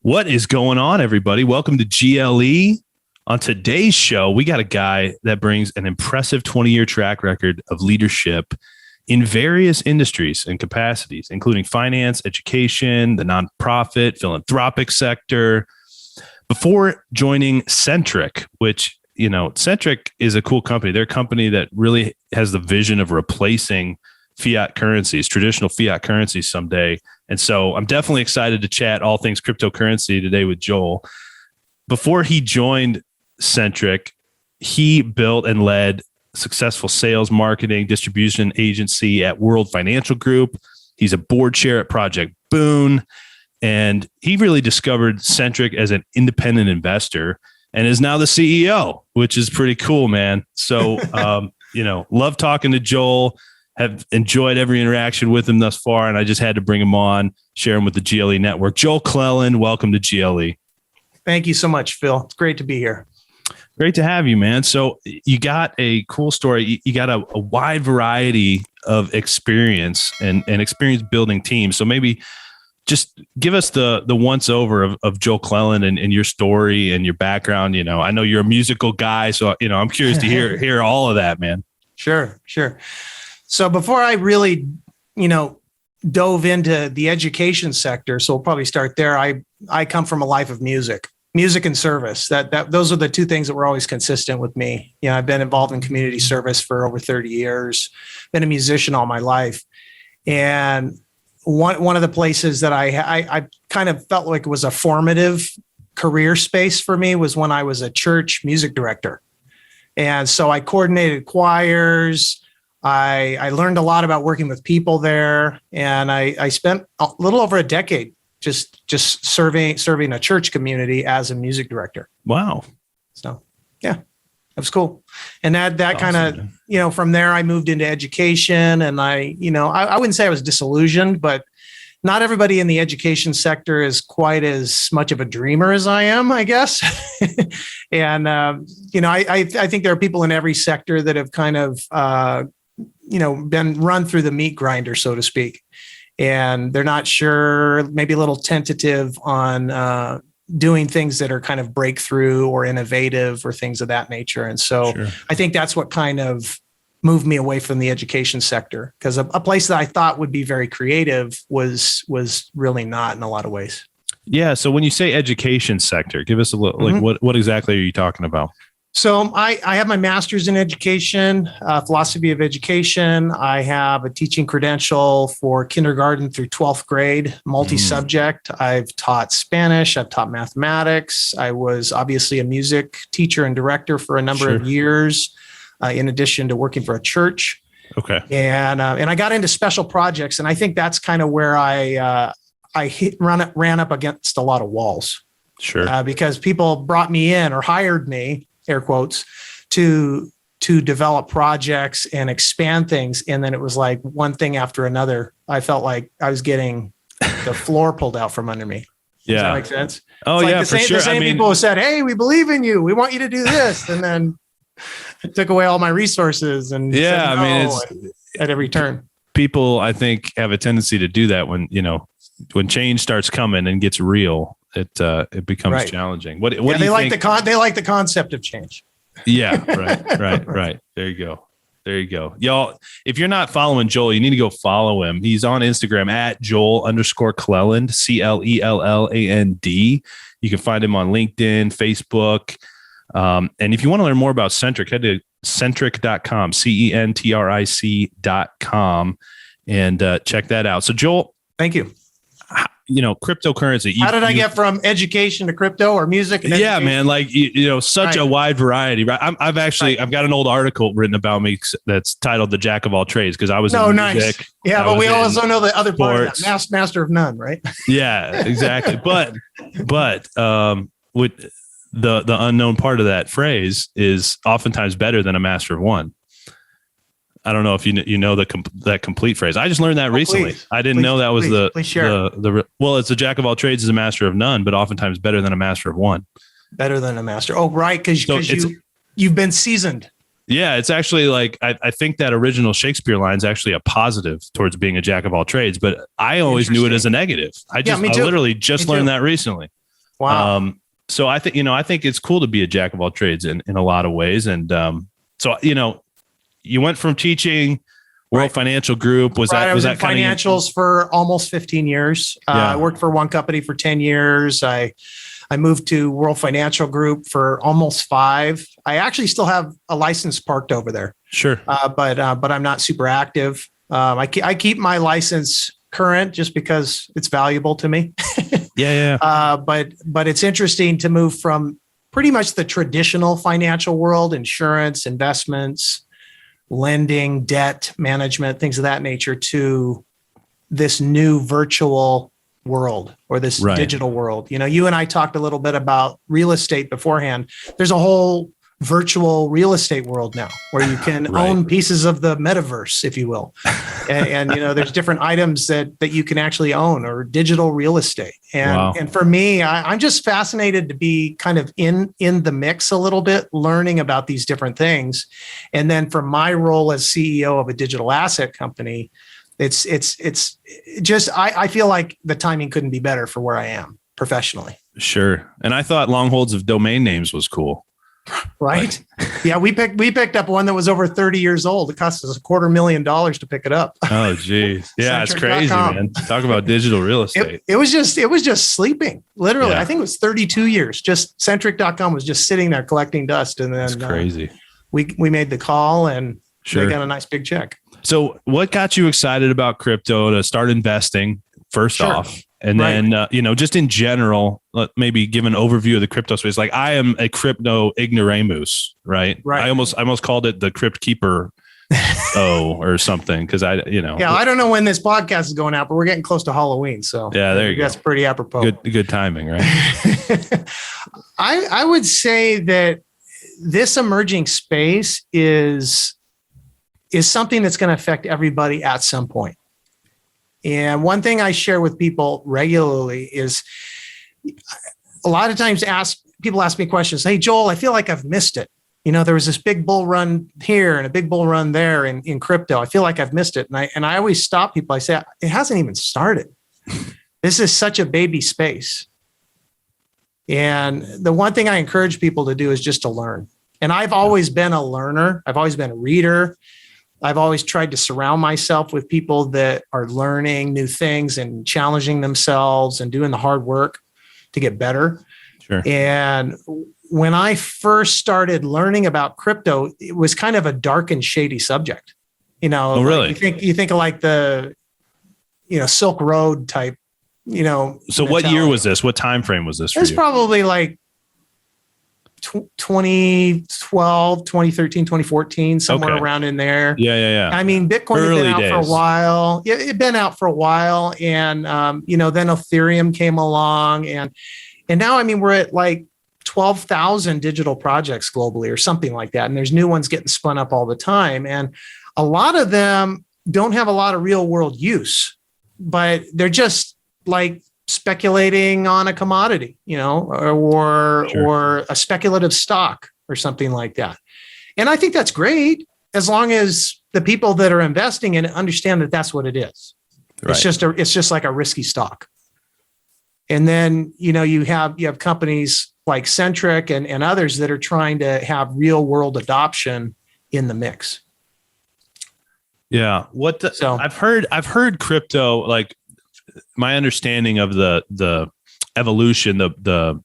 What is going on, everybody? Welcome to GLE. On today's show, we got a guy that brings an impressive 20-year track record of leadership in various industries and capacities, including finance, education, the nonprofit, philanthropic sector. Before joining Centric, which, Centric is a cool company. They're a company that really has the vision of replacing fiat currencies, traditional fiat currencies someday. And so I'm definitely excited to chat all things cryptocurrency today with Joel. Before he joined Centric, he built and led successful sales, marketing, distribution agency at World Financial Group. He's a board chair at Project Boon, and he really discovered Centric as an independent investor and is now the CEO, which is pretty cool, man. So, love talking to Joel. Have enjoyed every interaction with him thus far, and I just had to bring him on, share him with the GLE network. Joel Clelland, welcome to GLE. Thank you so much, Phil. It's great to be here. Great to have you, man. So you got a cool story. You got a wide variety of experience and experience building teams. So maybe just give us the once over of Joel Clelland and your story and your background. I know you're a musical guy, so I'm curious to hear all of that, man. Sure. So before I really, dove into the education sector, so we'll probably start there. I come from a life of music and service. Those are the two things that were always consistent with me. I've been involved in community service for over 30 years, been a musician all my life. And one of the places that I kind of felt like it was a formative career space for me was when I was a church music director. And so I coordinated choirs. I learned a lot about working with people there, and I spent a little over a decade just serving a church community as a music director. Wow. So yeah, it was cool. And that awesome, kind of, from there I moved into education, and I wouldn't say I was disillusioned, but not everybody in the education sector is quite as much of a dreamer as I am, I guess. And, I think there are people in every sector that have kind of, been run through the meat grinder, so to speak. And they're not sure, maybe a little tentative on doing things that are kind of breakthrough or innovative or things of that nature. And so sure. I think that's what kind of moved me away from the education sector, because a place that I thought would be very creative was really not in a lot of ways. Yeah. So when you say education sector, give us a little, what exactly are you talking about? So I have my master's in education, philosophy of education. I have a teaching credential for kindergarten through 12th grade, multi-subject. I've taught Spanish. I've taught mathematics. I was obviously a music teacher and director for a number of years, in addition to working for a church. Okay. And I got into special projects, and I think that's kind of where I ran up against a lot of walls. Sure. Because people brought me in or hired me, air quotes, to develop projects and expand things. And then it was like one thing after another. I felt like I was getting the floor pulled out from under me. Does that make sense? Oh, yeah, for sure. The same people who said, "Hey, we believe in you. We want you to do this." And then it took away all my resources. And said no at every turn. People, I think, have a tendency to do that when change starts coming and gets real. It becomes challenging. What do you think? They like the concept of change. Yeah, right. There you go. Y'all, if you're not following Joel, you need to go follow him. He's on Instagram at Joel_Clelland, CLELLAND. You can find him on LinkedIn, Facebook. And if you want to learn more about Centric, head to centric.com, CENTRIC.com, and check that out. So Joel, thank you. Cryptocurrency. How did I get from education to crypto or music? And yeah, man, such a wide variety, right? I've got an old article written about me that's titled "The Jack of All Trades" because I was in music. Nice. Yeah, but we also know the other part of that, master of none, right? Yeah, exactly. But with the unknown part of that phrase is oftentimes better than a master of one. I don't know if you know that complete phrase. I just learned that recently. I didn't know that was it's a jack of all trades is a master of none, but oftentimes better than a master of one. Better than a master. Oh, right. Because you've been seasoned. Yeah, it's actually like, I think that original Shakespeare line is actually a positive towards being a jack of all trades, but I always knew it as a negative. I literally just learned that recently. Wow. So I think it's cool to be a jack of all trades in a lot of ways. And so, you went from teaching World Financial Group. I was in financials for almost 15 years. I worked for one company for 10 years. I moved to World Financial Group for almost 5. I actually still have a license parked over there. Sure. But I'm not super active. I keep my license current just because it's valuable to me. Yeah. But it's interesting to move from pretty much the traditional financial world, insurance, investments, lending, debt management, things of that nature, to this new virtual world or this digital world. You and I talked a little bit about real estate beforehand. There's a whole virtual real estate world now where you can own pieces of the metaverse, if you will. And there's different items that you can actually own, or digital real estate. And for me, I'm just fascinated to be kind of in the mix a little bit, learning about these different things. And then from my role as CEO of a digital asset company, it's just, I feel like the timing couldn't be better for where I am professionally. Sure. And I thought long holds of domain names was cool. Right. Yeah. We picked up one that was over 30 years old. It cost us $250,000 to pick it up. Oh, geez. Yeah. It's crazy, man. Talk about digital real estate. It was just sleeping. Literally. Yeah. I think it was 32 years. Just Centric.com was just sitting there collecting dust. And then that's crazy. We made the call and they got a nice big check. So what got you excited about crypto to start investing first off? And then, just in general, maybe give an overview of the crypto space. Like, I am a crypto ignoramus, right? Right. I almost called it the crypt keeper or something. Cause I don't know when this podcast is going out, but we're getting close to Halloween. So yeah, there you go. That's pretty apropos. Good timing, right? I would say that this emerging space is something that's going to affect everybody at some point. And one thing I share with people regularly is, a lot of times people ask me questions. Hey, Joel, I feel like I've missed it. There was this big bull run here and a big bull run there in crypto. I feel like I've missed it. And I always stop people. I say, it hasn't even started. This is such a baby space. And the one thing I encourage people to do is just to learn. And I've always been a learner. I've always been a reader. I've always tried to surround myself with people that are learning new things and challenging themselves and doing the hard work to get better. Sure. And when I first started learning about crypto, it was kind of a dark and shady subject. Oh, really? You think of like the, Silk Road type, So mentality. What year was this? What time frame was this for you? It's probably like 2012, 2013, 2014, somewhere around in there. Yeah. I mean, Bitcoin had been out for a while. It had been out for a while. And, then Ethereum came along and now, I mean, we're at like 12,000 digital projects globally or something like that. And there's new ones getting spun up all the time. And a lot of them don't have a lot of real world use, but they're just like speculating on a commodity, or a speculative stock or something like that. And I think that's great as long as the people that are investing in it understand that that's what it is. Right. It's just like a risky stock. And then, you have companies like Centric and others that are trying to have real world adoption in the mix. Yeah. I've heard crypto, like, my understanding of the evolution, the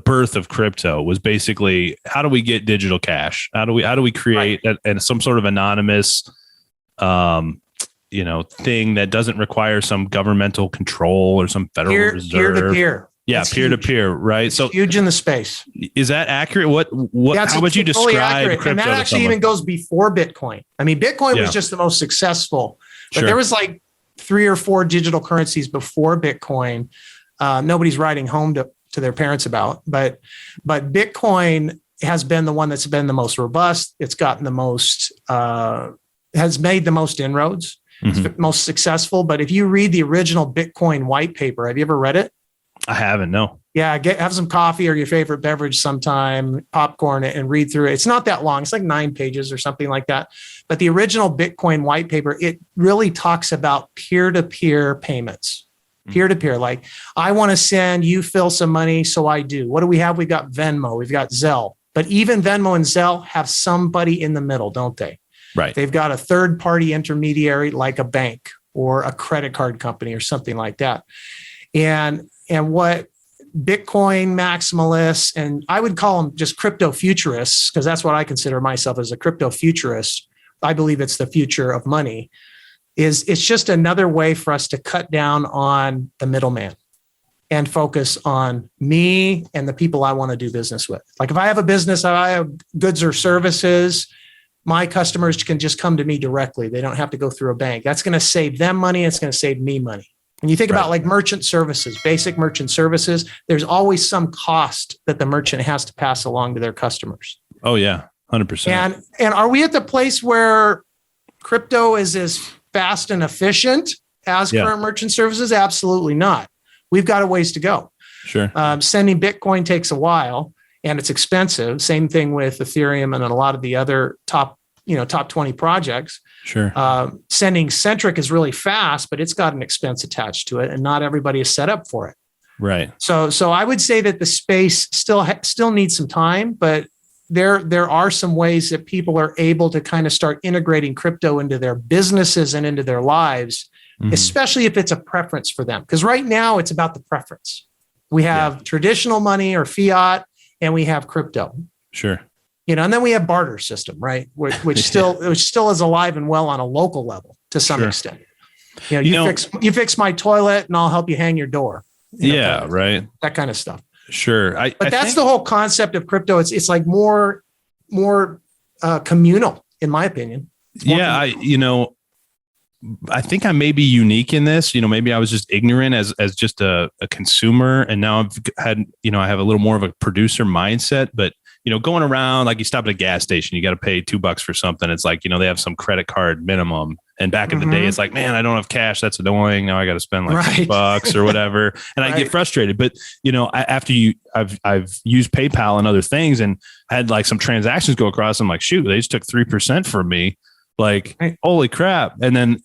birth of crypto was basically, how do we get digital cash? How do we create some sort of anonymous, thing that doesn't require some governmental control or some federal reserve? Peer to peer. Yeah, peer to peer, right? It's so huge in the space. Is that accurate? How would you describe crypto? And that actually even goes before Bitcoin. I mean, Bitcoin was just the most successful, but there was like 3 or 4 digital currencies before Bitcoin. Nobody's writing home to their parents about, but Bitcoin has been the one that's been the most robust. It's gotten the most, has made the most inroads. Mm-hmm. It's most successful. But if you read the original Bitcoin white paper, have you ever read it? I haven't, no. Yeah, have some coffee or your favorite beverage sometime, popcorn, and read through it. It's not that long. It's like 9 pages or something like that. But the original Bitcoin white paper, it really talks about peer-to-peer payments. peer-to-peer. Like, I want to send you, Phil, some money. So I do. What do we have? We've got Venmo. We've got Zelle. But even Venmo and Zelle have somebody in the middle, don't they? Right. They've got a third-party intermediary like a bank or a credit card company or something like that. And what Bitcoin maximalists, and I would call them just crypto futurists, because that's what I consider myself, as a crypto futurist. I believe it's the future of money. It's just another way for us to cut down on the middleman and focus on me and the people I want to do business with. Like, if I have a business, I have goods or services, my customers can just come to me directly. They don't have to go through a bank. That's going to save them money. It's going to save me money. When you think about like merchant services, basic merchant services, there's always some cost that the merchant has to pass along to their customers. Oh yeah, 100%. And are we at the place where crypto is as fast and efficient as current merchant services? Absolutely not. We've got a ways to go. Sure. Sending Bitcoin takes a while and it's expensive. Same thing with Ethereum and a lot of the other top 20 projects. Sure. Sending Centric is really fast, but it's got an expense attached to it, and not everybody is set up for it. Right. So I would say that the space still needs some time, but there are some ways that people are able to kind of start integrating crypto into their businesses and into their lives, especially if it's a preference for them. Because right now it's about the preference. We have traditional money or fiat, and we have crypto. Sure. And then we have barter system, right? Which still is alive and well on a local level to some extent. You fix my toilet and I'll help you hang your door. Right. That kind of stuff. Sure. But that's the whole concept of crypto. It's like more communal, in my opinion. I think I may be unique in this. Maybe I was just ignorant as just a consumer, and now I've had, I have a little more of a producer mindset. But going around, like, you stop at a gas station, you got to pay $2 for something. It's like, they have some credit card minimum. And back in the day, it's like, man, I don't have cash. That's annoying. Now I got to spend like $2 or whatever. And I get frustrated. But, after I've used PayPal and other things and had like some transactions go across, I'm like, shoot, they just took 3% from me. Like, holy crap. And then,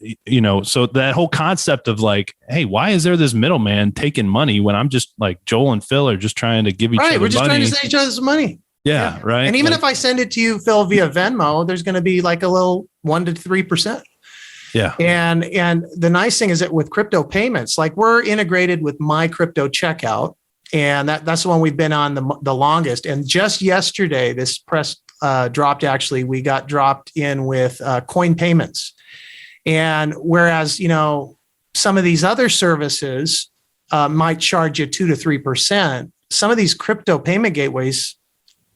so that whole concept of like, hey, why is there this middleman taking money when I'm just like Joel and Phil are just trying to give each other money? We're just trying to send each other some money. Yeah. Right. And even if I send it to you, Phil, via Venmo, there's going to be like a little 1 to 3%. Yeah. And the nice thing is that with crypto payments, like, we're integrated with my crypto checkout, and that's the one we've been on the longest. And just yesterday, this press dropped, actually, we got dropped in with coin payments. And whereas, some of these other services might charge you 2 to 3%, some of these crypto payment gateways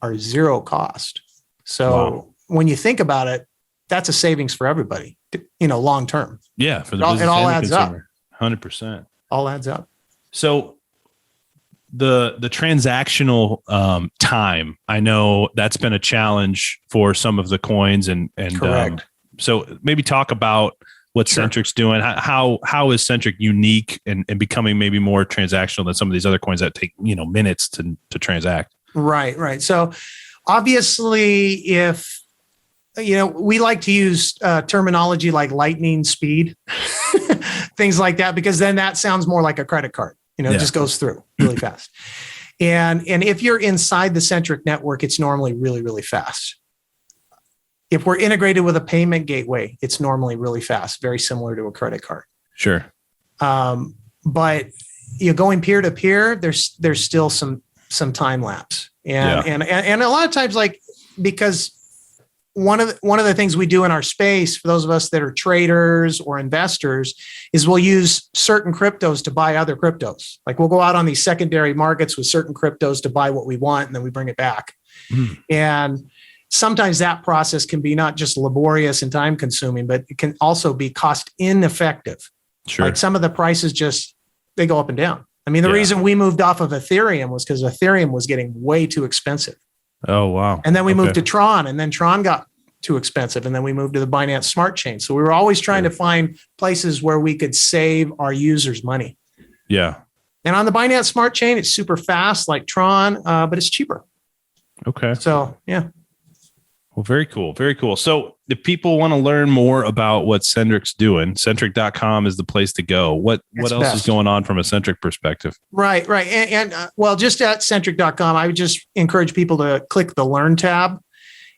are zero cost. So when you think about it, that's a savings for everybody, long term. Yeah, for the business, it all and adds the consumer. 100%. All adds up. So the transactional time, I know that's been a challenge for some of the coins, and correct. So maybe talk about what Centric's doing. How is Centric unique and becoming maybe more transactional than some of these other coins that take minutes to transact? Right. So obviously, if we like to use terminology like lightning speed, things like that, because then that sounds more like a credit card. It just goes through really fast. And if you're inside the Centric network, it's normally really, really fast. If we're integrated with a payment gateway, it's normally really fast, very similar to a credit card. Sure. But going peer to peer, there's still some time lapse, and a lot of times, like, because one of the things we do in our space, for those of us that are traders or investors, is we'll use certain cryptos to buy other cryptos. Like, we'll go out on these secondary markets with certain cryptos to buy what we want, and then we bring it back. And sometimes that process can be not just laborious and time consuming, but it can also be cost ineffective. Sure. Like, some of the prices they go up and down. I mean, the reason we moved off of Ethereum was because Ethereum was getting way too expensive. Oh, wow. And then we moved to Tron, and then Tron got too expensive. And then we moved to the Binance Smart Chain. So we were always trying to find places where we could save our users money. Yeah. And on the Binance Smart Chain, it's super fast like Tron, but it's cheaper. Okay. So, yeah. Well, very cool. Very cool. So if people want to learn more about what Centric's doing, centric.com is the place to go. What else is going on from a Centric perspective? Right. And well, just at centric.com, I would just encourage people to click the Learn tab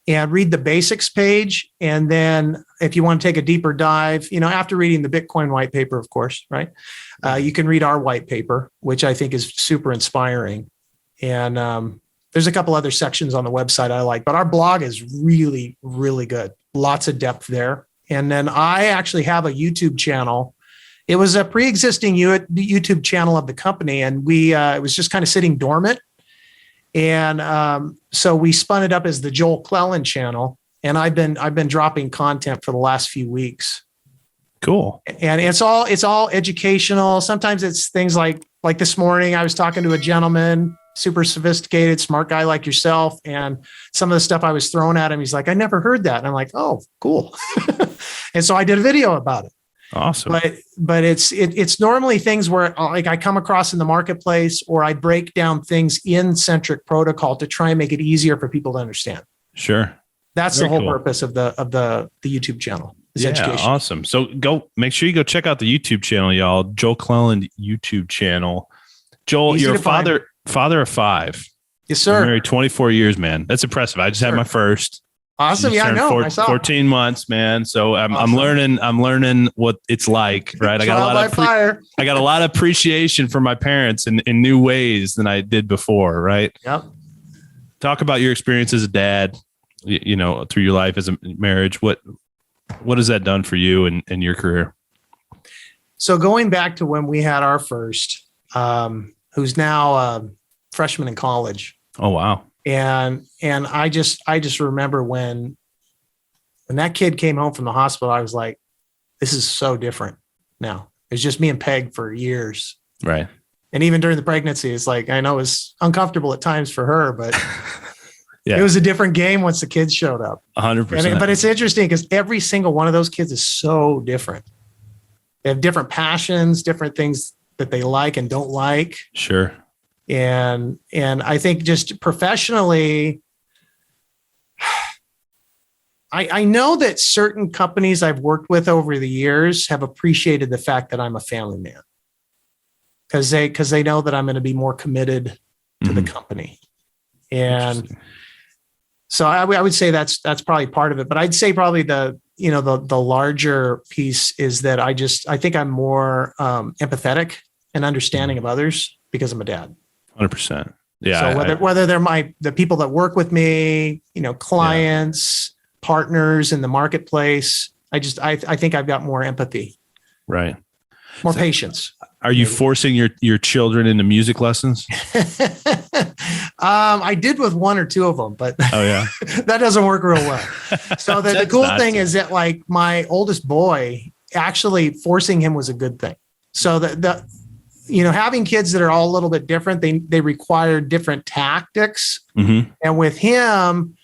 and read the basics page. And then if you want to take a deeper dive, after reading the Bitcoin white paper, of course, right? You can read our white paper, which I think is super inspiring. And there's a couple other sections on the website I like, but our blog is really, really good. Lots of depth there. And then I actually have a YouTube channel. It was a pre-existing YouTube channel of the company, and it was just kind of sitting dormant. And so we spun it up as the Joel Clelland channel, and I've been dropping content for the last few weeks. Cool. And it's all educational. Sometimes it's things like this morning I was talking to a gentleman, super sophisticated, smart guy like yourself. And some of the stuff I was throwing at him, he's like, I never heard that. And I'm like, oh, cool. And so I did a video about it. Awesome. But it's normally things where like I come across in the marketplace, or I break down things in Centric protocol to try and make it easier for people to understand. Sure. That's the whole purpose of the YouTube channel. Yeah, education. Awesome. So make sure you go check out the YouTube channel, y'all. Joel Clelland YouTube channel. Joel, you're a father of 5. Yes, sir. Been married 24 years, man. That's impressive. I just had my first. Awesome. Yeah, I know. I saw 14 months, man. So I'm learning what it's like, right? I got a lot of appreciation for my parents in new ways than I did before, right? Yep. Talk about your experience as a dad, through your life as a marriage. What has that done for you and your career? So going back to when we had our first, who's now a freshman in college. Oh, wow. And I just remember when that kid came home from the hospital, I was like, this is so different now. It's just me and Peg for years. Right. And even during the pregnancy, it's like, I know it was uncomfortable at times for her, but yeah. It was a different game once the kids showed up. 100%. But it's interesting because every single one of those kids is so different. They have different passions, different things that they like and don't like. Sure. And I think just professionally, I know that certain companies I've worked with over the years have appreciated the fact that I'm a family man, because they know that I'm going to be more committed to the company. And so I would say that's probably part of it. But I'd say probably the larger piece is that I think I'm more empathetic and understanding of others because I'm a dad. 100%. Yeah. So whether they're the people that work with me, clients, partners in the marketplace, I think I've got more empathy. Right. More patience. Are you forcing your children into music lessons? I did with one or two of them, but that doesn't work real well. So the cool thing is that like my oldest boy, actually forcing him was a good thing. So having kids that are all a little bit different, they require different tactics. Mm-hmm. And with him,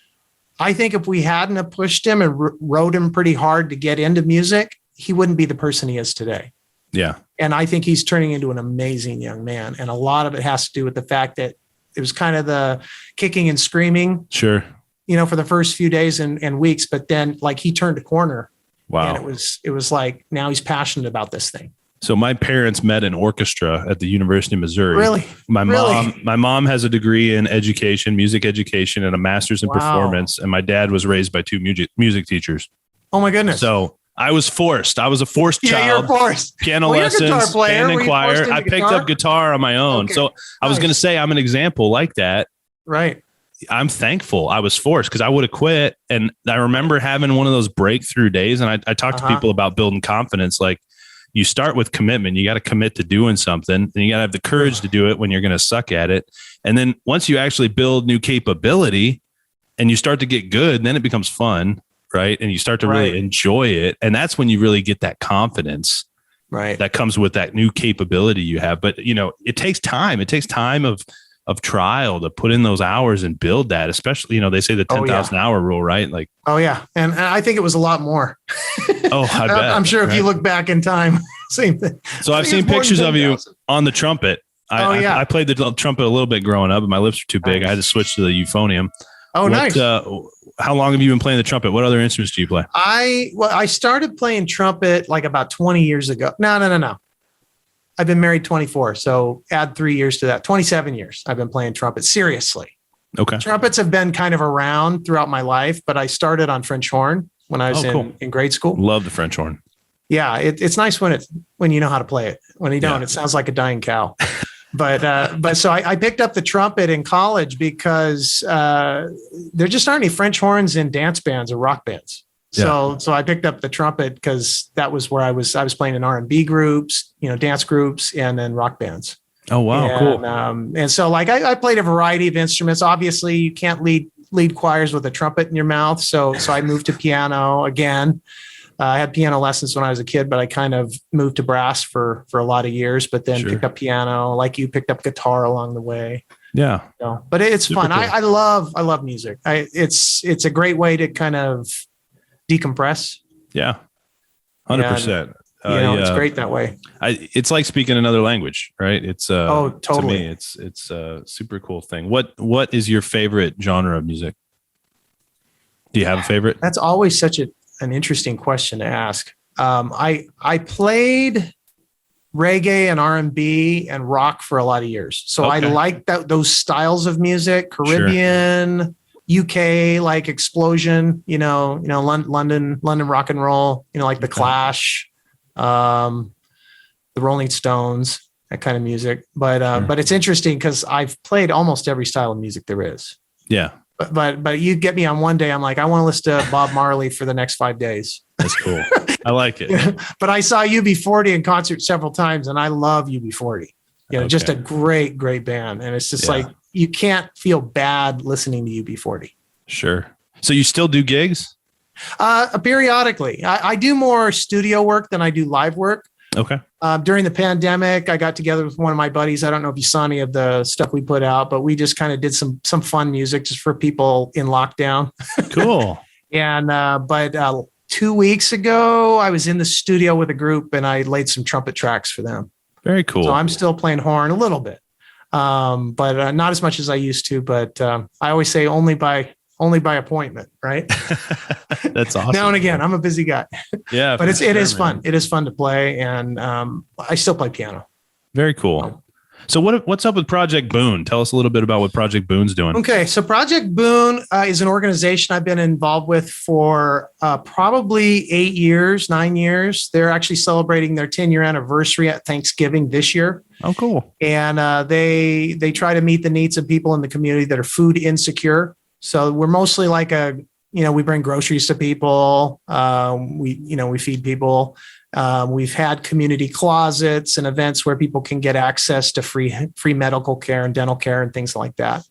I think if we hadn't have pushed him and rode him pretty hard to get into music, he wouldn't be the person he is today. Yeah. And I think he's turning into an amazing young man. And a lot of it has to do with the fact that it was kind of the kicking and screaming. Sure. For the first few days and weeks, but then like he turned a corner. Wow. And it was like, now he's passionate about this thing. So my parents met in orchestra at the University of Missouri. Really? My mom has a degree in education, music education, and a master's in performance. And my dad was raised by 2 music teachers. Oh my goodness. So I was forced. I was a forced child. Yeah, you're forced. Piano lessons, band and choir. I picked up guitar on my own. Okay. So I was going to say I'm an example like that. Right. I'm thankful I was forced because I would have quit. And I remember having one of those breakthrough days. And I talk to people about building confidence. Like you start with commitment. You got to commit to doing something. And you got to have the courage to do it when you're going to suck at it. And then once you actually build new capability and you start to get good, then it becomes fun. Right. And you start to really enjoy it. And that's when you really get that confidence. Right. That comes with that new capability you have. But, it takes time. It takes time of trial to put in those hours and build that, especially, they say the 10,000 hour rule, right? Like, oh yeah. And I think it was a lot more. I bet. I'm sure if you look back in time, same thing. So I've seen pictures of you on the trumpet. I played the trumpet a little bit growing up, but my lips were too big. I had to switch to the euphonium. Oh, nice. how long have you been playing the trumpet? What other instruments do you play? I started playing trumpet like about 20 years ago. No. I've been married 24. So add 3 years to that. 27 years I've been playing trumpet seriously. Okay. Trumpets have been kind of around throughout my life, but I started on French horn when I was in grade school. Love the French horn. Yeah, it's nice when you know how to play it. When you don't, it sounds like a dying cow. But so I picked up the trumpet in college because there just aren't any French horns in dance bands or rock bands. So I picked up the trumpet because that was where I was playing in R&B groups, dance groups, and then rock bands. Oh, wow. Cool. And so like I played a variety of instruments. Obviously you can't lead choirs with a trumpet in your mouth. So I moved to piano again. I had piano lessons when I was a kid, but I kind of moved to brass for a lot of years, but then picked up piano, like you picked up guitar along the way. Yeah. But it's Super fun. cool. I love music. It's a great way to kind of decompress. Yeah. 100%. It's great that way. It's like speaking another language, right? It's totally. To me, it's a super cool thing. What is your favorite genre of music? Do you have a favorite? That's always such an interesting question to ask. I played reggae and R&B and rock for a lot of years. So I like those styles of music, Caribbean, UK, like explosion, London rock and roll, like the Clash, the Rolling Stones, that kind of music. But it's interesting because I've played almost every style of music there is. Yeah. But you get me on one day, I'm like, I want to listen to Bob Marley for the next 5 days. That's cool. I like it. But I saw UB40 in concert several times, and I love UB40. Just a great, great band. And it's just like, you can't feel bad listening to UB40. Sure. So you still do gigs? Periodically. I do more studio work than I do live work. Okay. During the pandemic, I got together with one of my buddies. I don't know if you saw any of the stuff we put out, but we just kind of did some fun music just for people in lockdown. Cool. And but 2 weeks ago, I was in the studio with a group and I laid some trumpet tracks for them. Very cool. So I'm still playing horn a little bit, but not as much as I used to. But I always say only by appointment, right? That's awesome. Now and again, I'm a busy guy. Yeah, but it is fun. It is fun to play, and I still play piano. Very cool. So what's up with Project Boon? Tell us a little bit about what Project Boon's doing. Okay, so Project Boon is an organization I've been involved with for probably 9 years. They're actually celebrating their 10-year anniversary at Thanksgiving this year. Oh, cool. And they try to meet the needs of people in the community that are food insecure. So we're mostly like we bring groceries to people. We feed people. We've had community closets and events where people can get access to free medical care and dental care and things like that.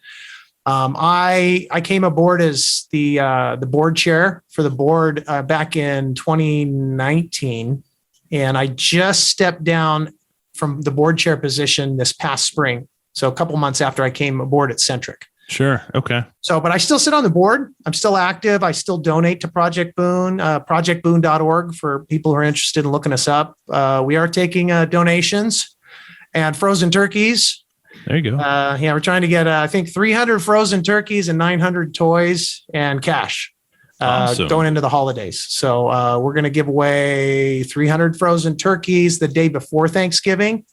I came aboard as the board chair for the board back in 2019, and I just stepped down from the board chair position this past spring. So a couple months after I came aboard at Centric. Sure. Okay. So, but I still sit on the board. I'm still active. I still donate to Project Boon, projectboon.org for people who are interested in looking us up. We are taking donations and frozen turkeys. There you go. We're trying to get, I think 300 frozen turkeys and 900 toys and cash going into the holidays. So we're going to give away 300 frozen turkeys the day before Thanksgiving.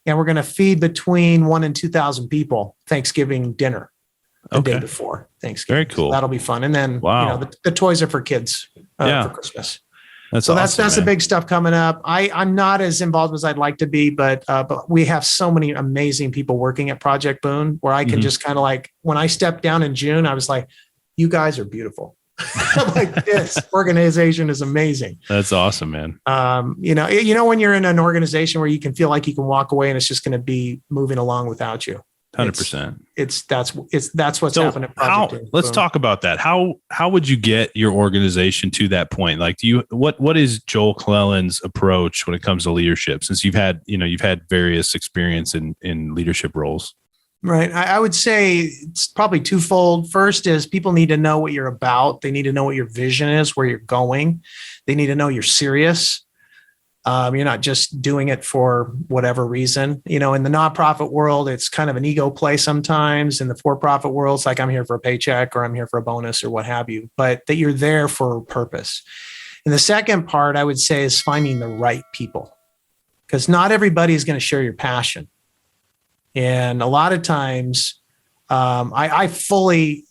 And we're going to feed between 1,000 and 2,000 people Thanksgiving dinner. The day before Thanksgiving. Very cool. So that'll be fun. And then, the toys are for kids for Christmas. That's the big stuff coming up. I'm not as involved as I'd like to be, but we have so many amazing people working at Project Boon where I can just kind of like, when I stepped down in June, I was like, you guys are beautiful. Like, this organization is amazing. That's awesome, man. When you're in an organization where you can feel like you can walk away and it's just going to be moving along without you. 100%. That's what's happening. Let's talk about that. How would you get your organization to that point? Like, what is Joel Clelland's approach when it comes to leadership? Since you've had various experience in leadership roles. Right. I would say it's probably twofold. First is people need to know what you're about. They need to know what your vision is, where you're going. They need to know you're serious. You're not just doing it for whatever reason. In the nonprofit world, it's kind of an ego play sometimes. In the for-profit world, it's like I'm here for a paycheck or I'm here for a bonus or what have you, but that you're there for a purpose. And the second part I would say is finding the right people, because not everybody is going to share your passion. And a lot of times I fully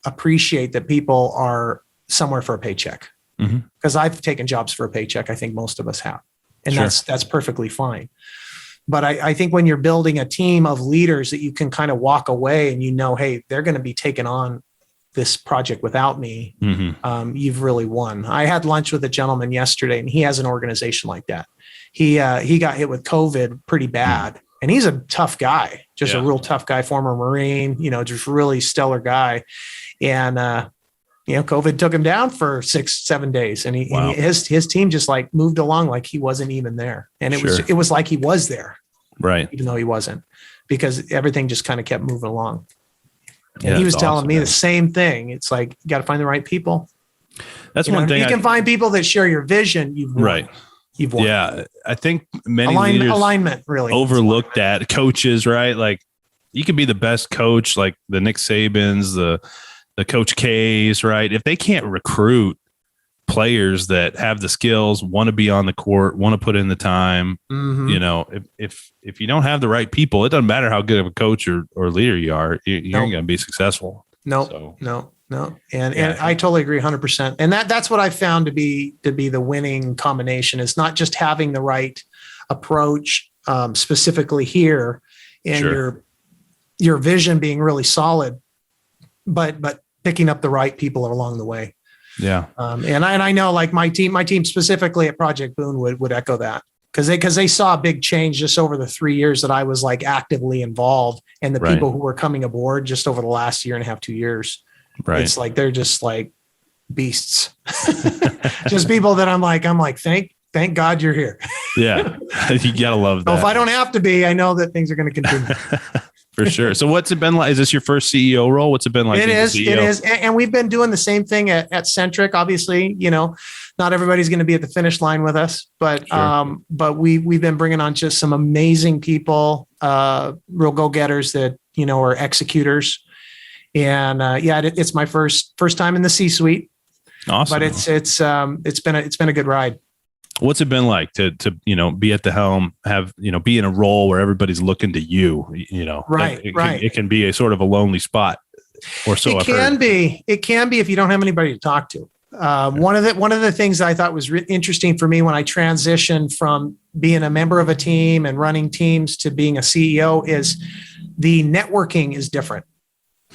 appreciate that people are somewhere for a paycheck, because I've taken jobs for a paycheck. I think most of us have. And that's perfectly fine. But I think when you're building a team of leaders that you can kind of walk away and hey, they're going to be taking on this project without me, you've really won. I had lunch with a gentleman yesterday, and he has an organization like that. He got hit with COVID pretty bad, and he's a tough guy, just a real tough guy, former Marine, just really stellar guy. And COVID took him down for 6-7 days, and his team just like moved along like he wasn't even there. And it was like he was there, right? Even though he wasn't, because everything just kind of kept moving along. And he was telling me the same thing. It's like, you got to find the right people. That's one thing. If you can find people that share your vision, you've won. Right. You've won. Yeah. I think many alignment really overlooked at coaches, right? Like, you could be the best coach, like the Nick Sabans, the Coach K's, right? If they can't recruit players that have the skills, want to be on the court, want to put in the time, if you don't have the right people, it doesn't matter how good of a coach or leader you are, you ain't going to be successful. No. And I totally agree 100%. And that's what I found to be the winning combination, is not just having the right approach, specifically here, and your vision being really solid, but picking up the right people along the way. Yeah. And I know, like my team specifically at Project Boon would echo that, because they saw a big change just over the 3 years that I was like actively involved, and the people who were coming aboard just over the last 1.5 to 2 years. Right. It's like, they're just like beasts, just people that I'm like, thank God you're here. Yeah. You gotta love that. So if I don't have to be, I know that things are going to continue. For sure. So what's it been like? Is this your first CEO role? What's it been like? It is. And we've been doing the same thing at Centric. Obviously, not everybody's going to be at the finish line with us, but we've been bringing on just some amazing people, real go-getters that, are executors. And it's my first time in the C-suite. Awesome. But it's been a good ride. What's it been like to be at the helm, have, be in a role where everybody's looking to you, Right. It can be a sort of a lonely spot, or so it can be. It can be if you don't have anybody to talk to. One of the things that I thought was interesting for me when I transitioned from being a member of a team and running teams to being a CEO is the networking is different.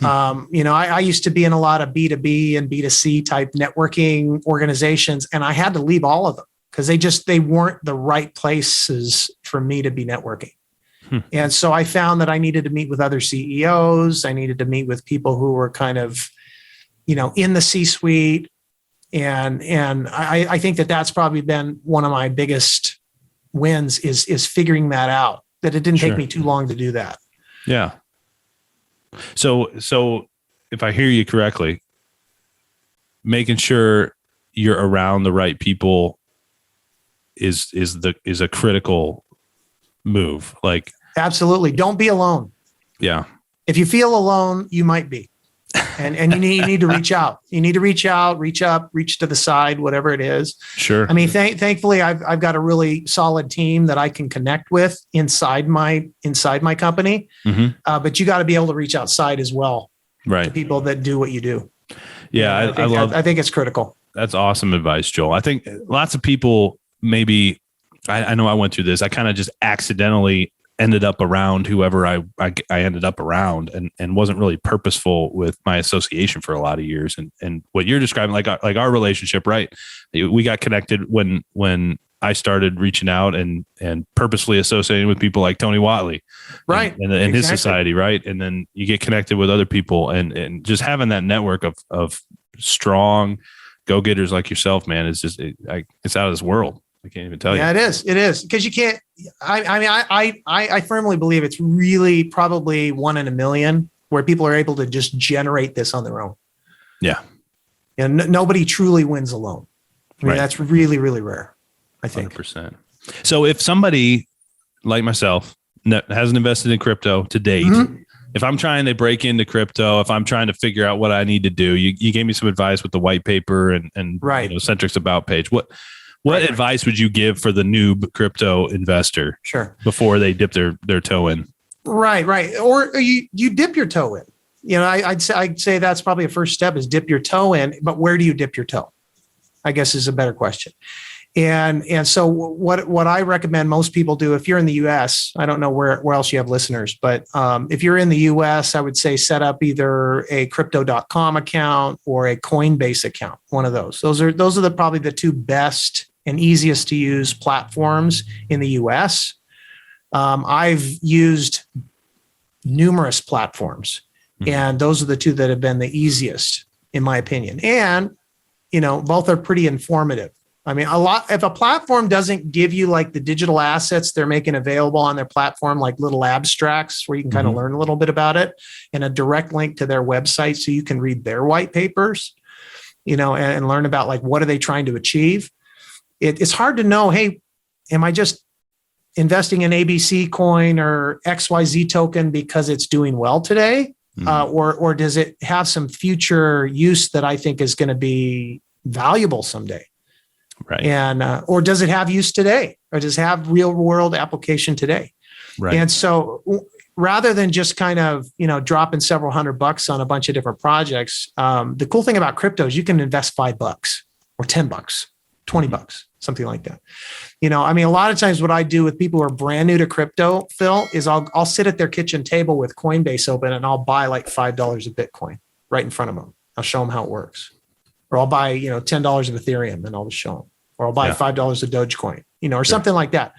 I used to be in a lot of B2B and B2C type networking organizations, and I had to leave all of them, because they weren't the right places for me to be networking. And so I found that I needed to meet with other CEOs. I needed to meet with people who were kind of, in the C-suite. And I think that's probably been one of my biggest wins is figuring that out, that it didn't take me too long to do that. Yeah. So if I hear you correctly, making sure you're around the right people is a critical move. Like, absolutely. Don't be alone. Yeah. If you feel alone, you might be, and you need to reach out. You need to reach out, reach up, reach to the side, whatever it is. Sure. I mean, thankfully I've got a really solid team that I can connect with inside my company. But you got to be able to reach outside as well. Right. To people that do what you do. Yeah. I think it's critical. That's awesome advice, Joel. I think lots of people, maybe, I know I went through this. I kind of just accidentally ended up around whoever I ended up around, and wasn't really purposeful with my association for a lot of years. And what you're describing, like our relationship, right? We got connected when I started reaching out and purposefully associating with people like Tony Watley, right? And his society, right? And then you get connected with other people, and just having that network of strong go-getters like yourself, man, is just it's out of this world. I can't even tell you. Yeah, it is because you can't. I firmly believe it's really probably 1 in a million where people are able to just generate this on their own. Yeah, and nobody truly wins alone. I mean, that's really, really rare, I think. 100%. So if somebody like myself hasn't invested in crypto to date, if I'm trying to break into crypto, if I'm trying to figure out what I need to do, you gave me some advice with the white paper and Right. Centric's about page. What advice would you give for the noob crypto investor? Sure. Before they dip their toe in? Right. Or you dip your toe in. I'd say that's probably a first step is dip your toe in, but where do you dip your toe? I guess is a better question. And so what I recommend most people do, if you're in the US, I don't know where else you have listeners, but if you're in the US, I would say set up either a crypto.com account or a Coinbase account, one of those. Those are probably the two best and easiest to use platforms in the US. I've used numerous platforms, and those are the two that have been the easiest, in my opinion. And, both are pretty informative. I mean, if a platform doesn't give you like the digital assets they're making available on their platform, like little abstracts where you can kind of learn a little bit about it, and a direct link to their website so you can read their white papers, and learn about like what are they trying to achieve. It's hard to know, hey, am I just investing in ABC coin or XYZ token because it's doing well today? Or does it have some future use that I think is going to be valuable someday? Right. And, or does it have use today, or does it have real world application today? Right. And so rather than just kind of, dropping several $100 on a bunch of different projects, the cool thing about crypto is you can invest $5 or $10, $20, something like that. I mean, a lot of times what I do with people who are brand new to crypto, Phil, is I'll sit at their kitchen table with Coinbase open and I'll buy like $5 of Bitcoin right in front of them. I'll show them how it works. Or I'll buy, $10 of Ethereum and I'll just show them. Or I'll buy $5 of Dogecoin, or something like that.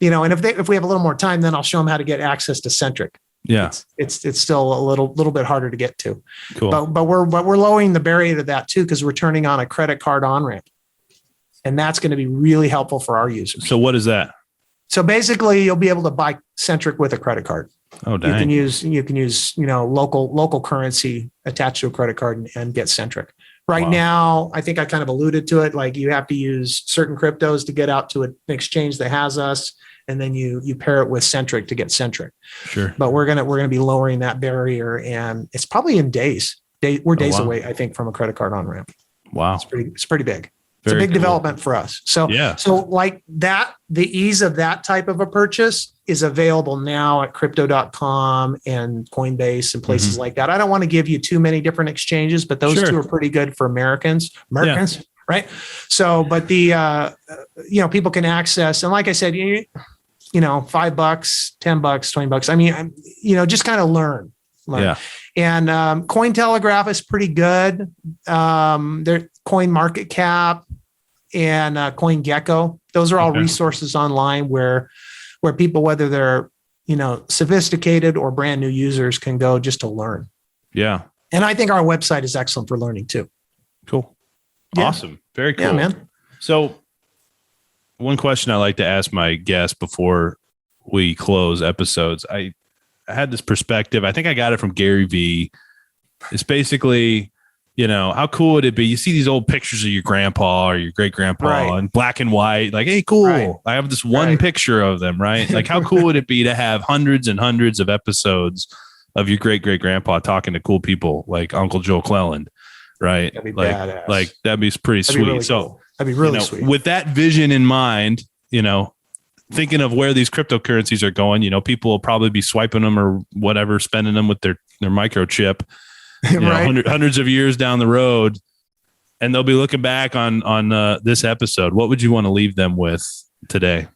And if we have a little more time, then I'll show them how to get access to Centric. Yeah. It's still a little bit harder to get to. Cool. But we're lowering the barrier to that too, because we're turning on a credit card on-ramp. And that's going to be really helpful for our users. So what is that? So basically you'll be able to buy Centric with a credit card. Oh, dang. You can use, local currency attached to a credit card and get Centric. Right now, I think I kind of alluded to it. Like you have to use certain cryptos to get out to an exchange that has us, and then you pair it with Centric to get Centric. Sure. But we're gonna be lowering that barrier, and it's probably in days. We're days away, I think, from a credit card on ramp. Wow, it's pretty big. It's a big development for us. So like that, the ease of that type of a purchase is available now at crypto.com and Coinbase and places like that. I don't want to give you too many different exchanges, but those two are pretty good for Americans, right? So, but the, people can access, and like I said, $5, $10, $20. I mean, just kind of learn. Yeah. And Cointelegraph is pretty good. Their Coin Market Cap and CoinGecko. Those are all resources online where people, whether they're sophisticated or brand new users, can go just to learn. Yeah. And I think our website is excellent for learning too. Cool. Yeah. Awesome. Very cool. Yeah, man. So one question I like to ask my guests before we close episodes, I had this perspective. I think I got it from Gary Vee. It's basically, how cool would it be? You see these old pictures of your grandpa or your great grandpa in black and white, like, hey, cool. Right. I have this one picture of them, right? Like, how cool would it be to have hundreds and hundreds of episodes of your great great grandpa talking to cool people like Uncle Joe Clelland, right? That'd be badass. Like that'd be pretty sweet. Really cool. That'd be really sweet. With that vision in mind, thinking of where these cryptocurrencies are going, people will probably be swiping them or whatever, spending them with their microchip, hundreds of years down the road, and they'll be looking back on this episode. What would you want to leave them with today?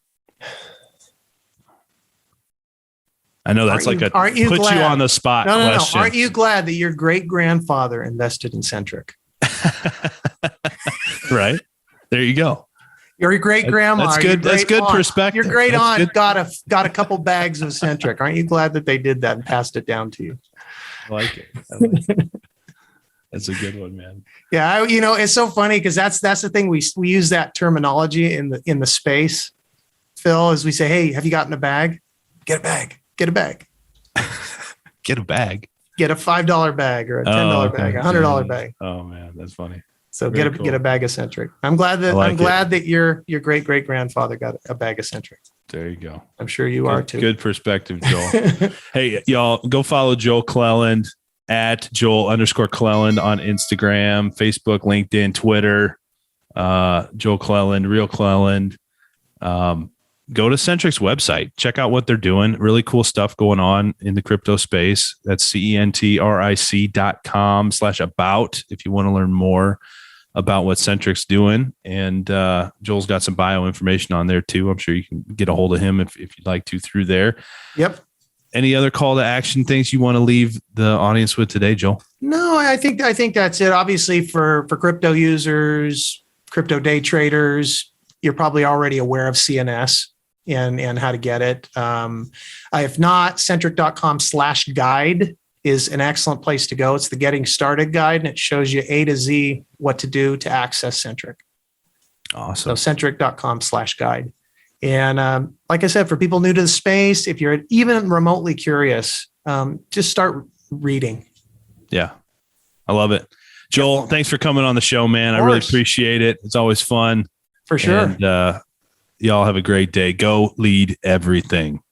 I know that's put you on the spot question. Aren't you glad that your great grandfather invested in Centric? Right. There you go. Your great grandma. That's good. That's good perspective. Your great aunt got a couple bags of Centric. Aren't you glad that they did that and passed it down to you? I like it. That's a good one, man. Yeah, it's so funny because that's the thing. We use that terminology in the space, Phil, as we say, hey, have you gotten a bag? Get a bag. Get a bag. Get a bag. Get a $5 bag or a $10 bag, a $100 bag. Oh man, that's funny. So get a bag of Centric. I'm glad that your great great grandfather got a bag of Centric. There you go. I'm sure you are too. Good perspective, Joel. Hey, y'all, go follow Joel Clelland at Joel_Clelland on Instagram, Facebook, LinkedIn, Twitter. Joel Clelland, Real Clelland. Go to Centric's website. Check out what they're doing. Really cool stuff going on in the crypto space. That's centric.com/about if you want to learn more about what Centric's doing. And Joel's got some bio information on there too. I'm sure you can get a hold of him if you'd like to through there. Yep. Any other call to action things you want to leave the audience with today, Joel? No, I think that's it. Obviously for crypto users, crypto day traders, you're probably already aware of CNS and how to get it. If not, centric.com/guide is an excellent place to go. It's the getting started guide, and it shows you A to Z what to do to access Centric. Awesome. So centric.com/guide. And like I said, for people new to the space, if you're even remotely curious, just start reading. Yeah, I love it. Joel, thanks for coming on the show, man. I really appreciate it. It's always fun. For sure. And y'all have a great day. Go lead everything.